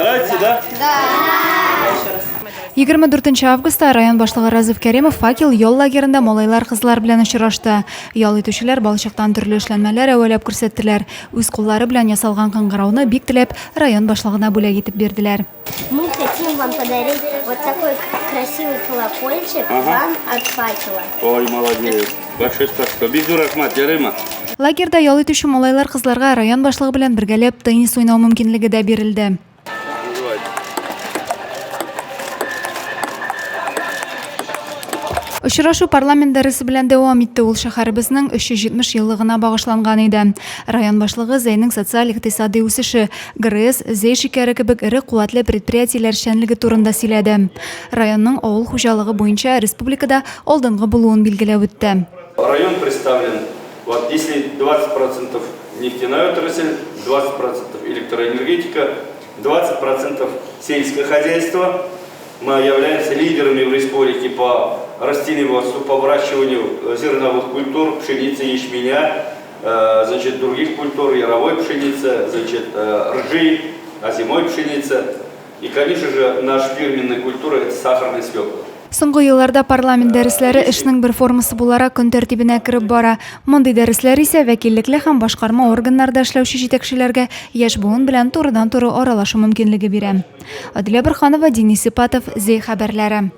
Нравится, да? 24 августта район башлыгы Разиф Кәримов факел yol лагерында малайлар кызлар белән очрашты. Ял итүчеләр балчыктан төрле эшләнмәләр әвәләп күрсәттеләр. Үз куллары белән ясалган кыңгырауны бик теләп район башлыгына бүләк итеп бирделәр. Мы хотим вам подарить вот такой красивый колокольчик вам от факела. Ой, молодец. Большое спасибо. Бизу рахмат, ярыма. Лагерда ял итүче малайлар кызларга район башлыгы белән бергәләп теннис уйнау мөмкинлеге дә бирелде. Очрашу парламент дәресе белән дәвам итте. Ул шәһәребезнең 370 еллыгына багышланган иде. Район башлыгы Зәйнең социаль-икътисади үсеше, ГРС, Зәй шикәре кебек ире куәтле предприятиеләр эшчәнлеге турында сөйләде. Районның авыл хуҗалыгы буенча республикада алдынгы булуын билгеләп үтте. Район представлен, вот если 20% нефтяная отрасль, 20% электроэнергетика, 20% сельское хозяйство. Мы являемся лидерами в республике по растениеводству, по выращиванию зерновых культур, пшеницы, ячменя, значит, других культур, яровой пшеницы, значит, ржи, озимой пшеницы. И, конечно же, наша фирменная культура – это сахарная свекла. Соңгы елларда парламент дәресләре эшнең бер формасы буларак көн тәртибенә кереп бара. Мондый дәресләр исә вәкиллекле һәм башкарма органнарда эшләүче җитәкчеләргә яшь буын белән турыдан-туры аралашу мөмкинлеге бирә. Адилә Борханова, Денис Сипатов, Зәй хәбәрләре.